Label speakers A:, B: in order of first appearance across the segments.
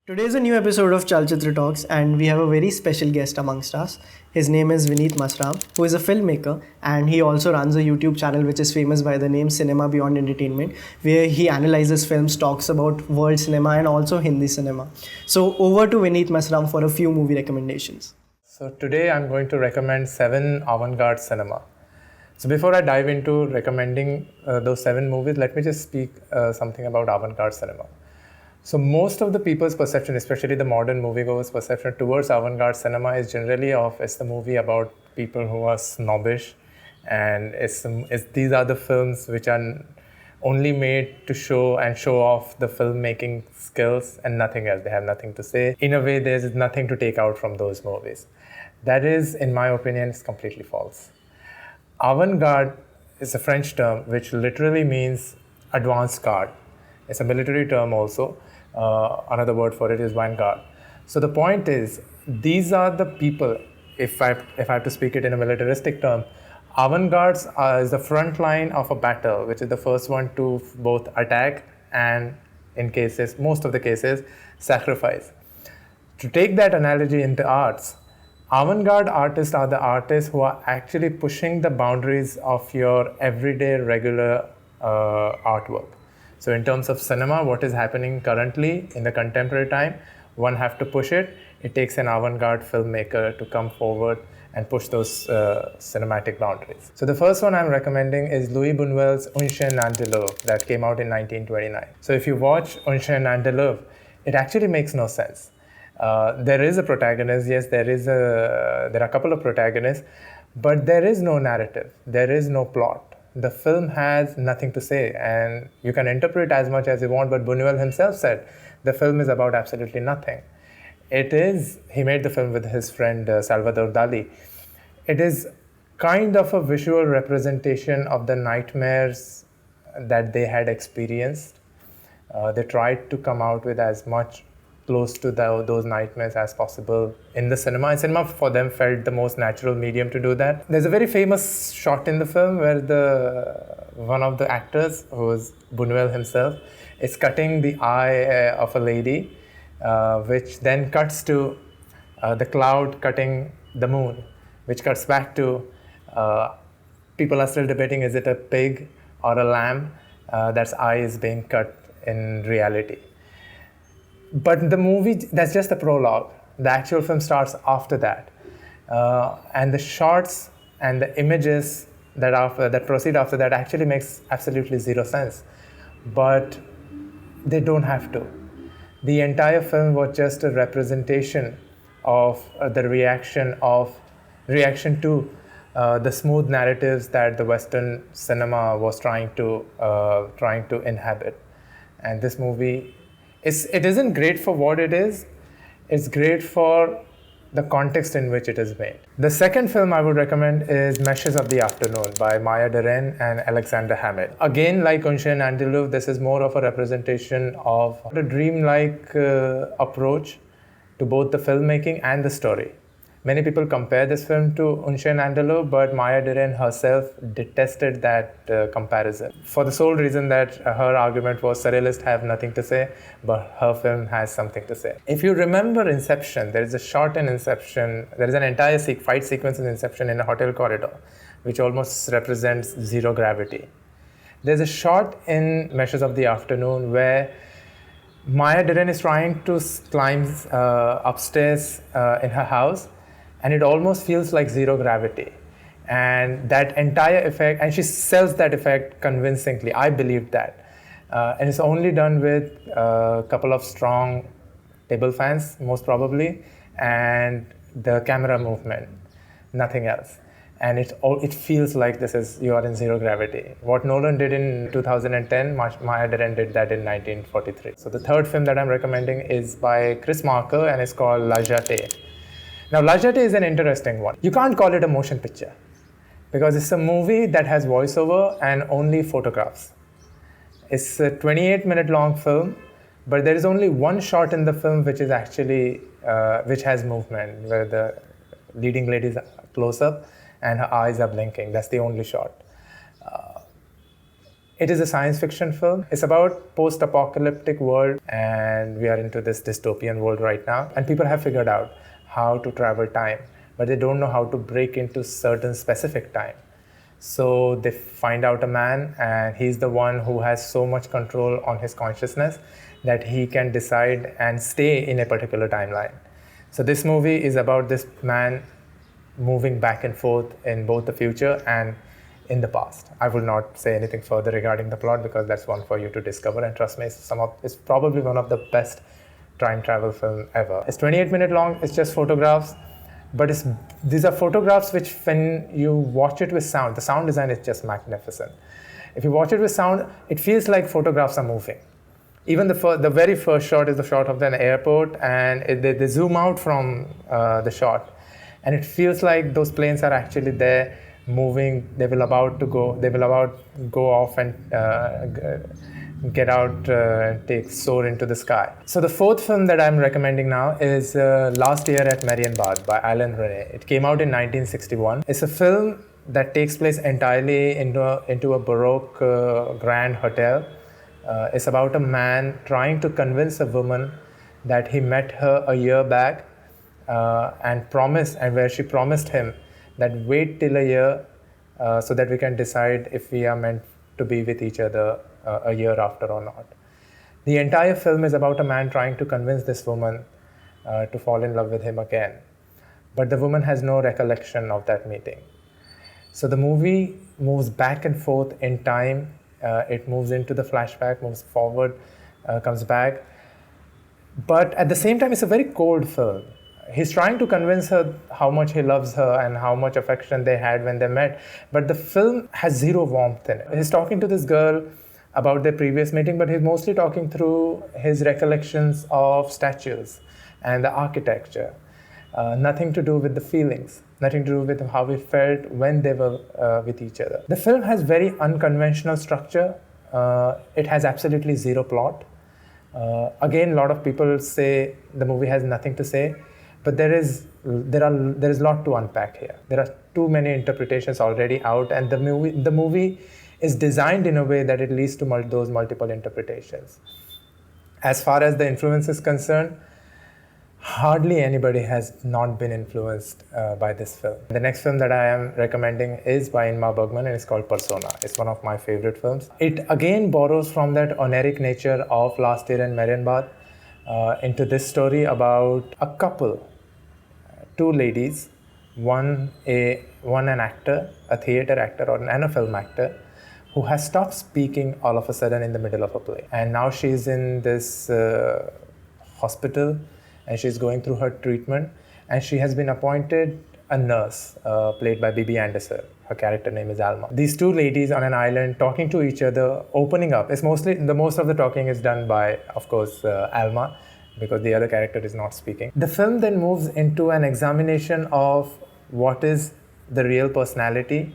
A: Today is a new episode of Chalchitra Talks, and we have a very special guest amongst us. His name is Vineet Masram, who is a filmmaker, and he also runs a YouTube channel which is famous by the name Cinema Beyond Entertainment, where he analyzes films, talks about world cinema, and also Hindi cinema. So, over to Vineet Masram for a few movie recommendations.
B: So today I'm going to recommend 7 avant-garde cinema. So before I dive into recommending those 7 movies, let me just speak something about avant-garde cinema. So most of the people's perception, especially the modern moviegoers' perception towards avant-garde cinema is generally of it's the movie about people who are snobbish, and these are the films which are only made to show off the filmmaking skills and nothing else. They have nothing to say. In a way, there's nothing to take out from those movies. That is, in my opinion, is completely false. Avant-garde is a French term which literally means advanced guard. It's a military term also. Another word for it is vanguard. So the point is, these are the people, if I have to speak it in a militaristic term, avant-gardes is the front line of a battle, which is the first one to both attack and, most of the cases, sacrifice. To take that analogy into arts, avant-garde artists are the artists who are actually pushing the boundaries of your everyday regular artwork. So in terms of cinema, what is happening currently in the contemporary time, one have to push it. It takes an avant-garde filmmaker to come forward and push those cinematic boundaries. So the first one I'm recommending is Louis Buñuel's Un Chien Andalou that came out in 1929. So if you watch Un Chien Andalou, it actually makes no sense. There is a protagonist, yes, there are a couple of protagonists, but there is no narrative, there is no plot. The film has nothing to say, and you can interpret as much as you want, but Buñuel himself said the film is about absolutely nothing. He made the film with his friend Salvador Dali. It is kind of a visual representation of the nightmares that they had experienced. They tried to come out with as much close to those nightmares as possible in the cinema. And cinema for them felt the most natural medium to do that. There's a very famous shot in the film where one of the actors, who is Buñuel himself, is cutting the eye of a lady, which then cuts to the cloud cutting the moon, which cuts back to people are still debating, is it a pig or a lamb that's eye is being cut in reality. But the movie, that's just the prologue. The actual film starts after that. And the shots and the images that proceed after that actually makes absolutely zero sense. But they don't have to. The entire film was just a representation of the reaction to the smooth narratives that the Western cinema was trying to inhabit. And this movie, it isn't great for what it is. It's great for the context in which it is made. The second film I would recommend is Meshes of the Afternoon by Maya Deren and Alexander Hammett. Again, like Un Chien Andalou, this is more of a representation of a dreamlike approach to both the filmmaking and the story. Many people compare this film to Un Chien Andalou, but Maya Deren herself detested that comparison for the sole reason that her argument was surrealists have nothing to say, but her film has something to say. If you remember Inception, there is a shot in Inception, there is an entire fight sequence in Inception in a hotel corridor, which almost represents zero gravity. There's a shot in Meshes of the Afternoon where Maya Deren is trying to climb upstairs in her house, and it almost feels like zero gravity. And that entire effect, and she sells that effect convincingly. I believed that. And it's only done with a couple of strong table fans, most probably, and the camera movement, nothing else. And it feels like you are in zero gravity. What Nolan did in 2010, Maya Deren did that in 1943. So the third film that I'm recommending is by Chris Marker, and it's called La Jetée. Now, La Jetée is an interesting one. You can't call it a motion picture because it's a movie that has voiceover and only photographs. It's a 28-minute long film, but there is only one shot in the film which is actually which has movement, where the leading lady is close up and her eyes are blinking. That's the only shot. It is a science fiction film. It's about post-apocalyptic world, and we are into this dystopian world right now. And people have figured out how to travel time, but they don't know how to break into certain specific time. So they find out a man, and he's the one who has so much control on his consciousness that he can decide and stay in a particular timeline. So this movie is about this man moving back and forth in both the future and in the past. I will not say anything further regarding the plot because that's one for you to discover. And trust me, it's probably one of the best time travel film ever. It's 28 minutes long. It's just photographs, but these are photographs which, when you watch it with sound, the sound design is just magnificent. If you watch it with sound, it feels like photographs are moving. Even the very first shot is the shot of an airport, and they zoom out from the shot, and it feels like those planes are actually there, moving. They will about go off and get out, soar into the sky. So the fourth film that I'm recommending now is Last Year at Marienbad by Alain Resnais. It came out in 1961. It's a film that takes place entirely into a Baroque grand hotel. It's about a man trying to convince a woman that he met her a year back and where she promised him that wait till a year so that we can decide if we are meant to be with each other a year after or not. The entire film is about a man trying to convince this woman to fall in love with him again. But the woman has no recollection of that meeting. So the movie moves back and forth in time. It moves into the flashback, moves forward, comes back. But at the same time, it's a very cold film. He's trying to convince her how much he loves her and how much affection they had when they met. But the film has zero warmth in it. He's talking to this girl about their previous meeting, but he's mostly talking through his recollections of statues and the architecture. Nothing to do with the feelings, nothing to do with how he felt when they were with each other. The film has very unconventional structure. It has absolutely zero plot. Again, a lot of people say the movie has nothing to say, but there is a lot to unpack here. There are too many interpretations already out, and the movie is designed in a way that it leads to those multiple interpretations. As far as the influence is concerned, hardly anybody has not been influenced by this film. The next film that I am recommending is by Ingmar Bergman, and it's called Persona. It's one of my favorite films. It again borrows from that oniric nature of Last Year in Marienbad into this story about a couple, two ladies, one an actor, a theater actor and a film actor, who has stopped speaking all of a sudden in the middle of a play. And now she's in this hospital, and she's going through her treatment, and she has been appointed a nurse, played by Bibi Andersson. Her character name is Alma. These two ladies on an island talking to each other, opening up. It's most of the talking is done by, of course, Alma, because the other character is not speaking. The film then moves into an examination of what is the real personality,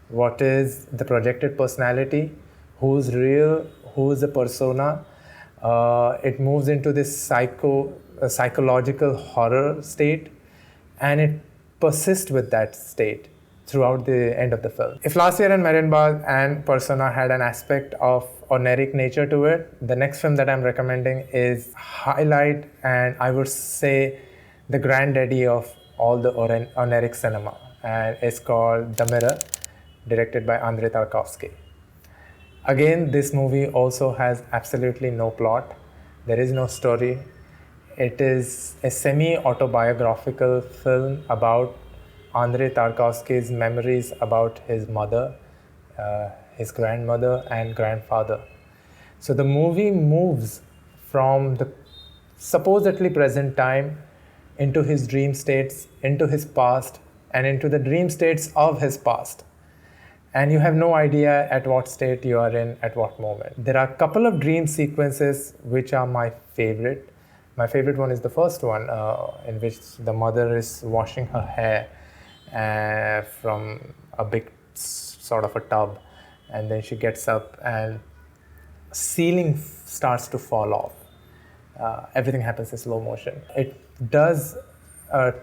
B: what is the projected personality, who's real, who's the persona. It moves into this psychological horror state, and it persists with that state throughout the end of the film. If Last Year in Marienbad and Persona had an aspect of oniric nature to it, the next film that I'm recommending is highlight, and I would say the granddaddy of all the oniric cinema, and it's called The Mirror, directed by Andrei Tarkovsky. Again, this movie also has absolutely no plot. There is no story. It is a semi-autobiographical film about Andrei Tarkovsky's memories about his mother, his grandmother and grandfather. So the movie moves from the supposedly present time into his dream states, into his past, and into the dream states of his past. And you have no idea at what state you are in at what moment. There are a couple of dream sequences which are my favorite. My favorite one is the first one, in which the mother is washing her hair from a big sort of a tub, and then she gets up and ceiling starts to fall off. Everything happens in slow motion. It does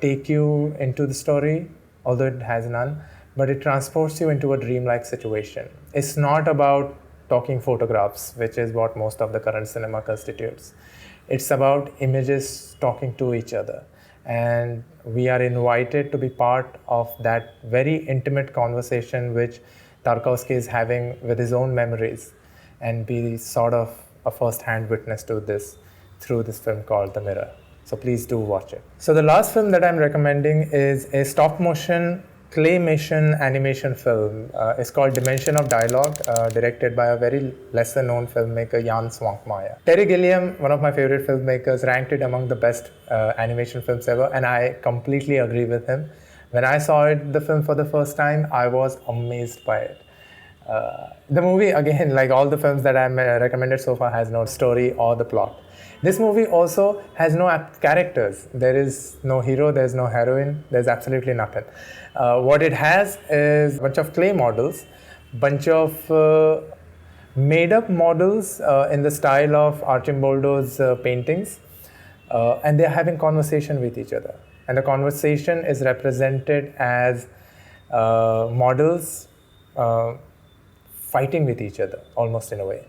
B: take you into the story, although it has none, but it transports you into a dreamlike situation. It's not about talking photographs, which is what most of the current cinema constitutes. It's about images talking to each other. And we are invited to be part of that very intimate conversation which Tarkovsky is having with his own memories, and be sort of a first-hand witness to this through this film called The Mirror. So please do watch it. So the last film that I'm recommending is a stop-motion claymation animation film. It's called Dimension of Dialogue, directed by a very lesser-known filmmaker, Jan Svankmajer. Terry Gilliam, one of my favorite filmmakers, ranked it among the best animation films ever, and I completely agree with him. When I saw the film for the first time, I was amazed by it. The movie, again, like all the films that I've recommended so far, has no story or the plot. This movie also has no characters. There is no hero, there's no heroine, there's absolutely nothing. What it has is a bunch of clay models, bunch of made up models in the style of Archimboldo's paintings, and they're having conversation with each other. And the conversation is represented as models fighting with each other, almost in a way.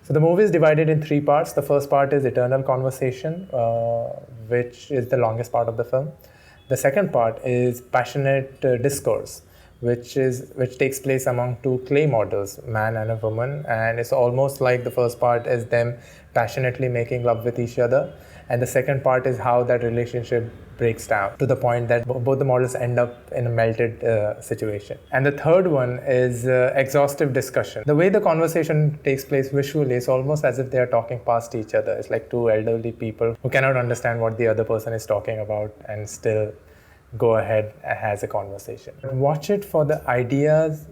B: So the movie is divided in 3 parts. The first part is Eternal Conversation, which is the longest part of the film. The second part is Passionate Discourse, which takes place among 2 clay models, man and a woman, and it's almost like the first part is them passionately making love with each other, and the second part is how that relationship breaks down to the point that both the models end up in a melted situation. And the third one is exhaustive discussion. The way the conversation takes place visually is almost as if they are talking past each other. It's like 2 elderly people who cannot understand what the other person is talking about and still go ahead and has a conversation. Watch it for the ideas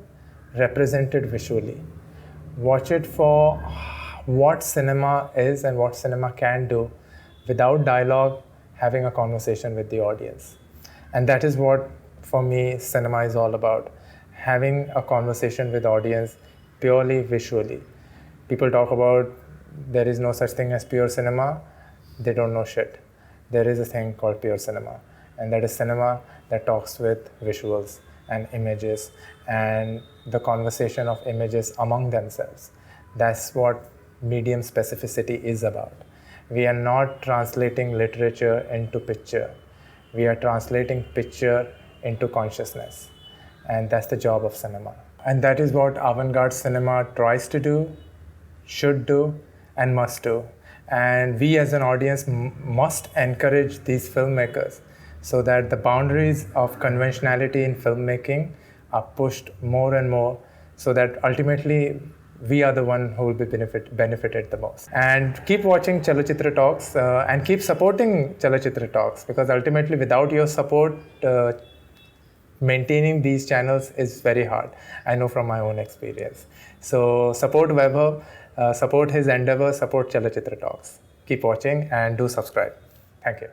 B: represented visually. Watch it for what cinema is and what cinema can do without dialogue, having a conversation with the audience. And that is what, for me, cinema is all about. Having a conversation with audience purely visually. People talk about there is no such thing as pure cinema. They don't know shit. There is a thing called pure cinema. And that is cinema that talks with visuals and images and the conversation of images among themselves. That's what medium specificity is about. We are not translating literature into picture. We are translating picture into consciousness. And that's the job of cinema. And that is what avant-garde cinema tries to do, should do, and must do. And we as an audience must encourage these filmmakers so that the boundaries of conventionality in filmmaking are pushed more and more, so that ultimately we are the one who will be benefited the most. And keep watching Chalachitra Talks and keep supporting Chalachitra Talks, because ultimately without your support, maintaining these channels is very hard. I know from my own experience. So support Vaibhav, support his endeavor, support Chalachitra Talks. Keep watching and do subscribe. Thank you.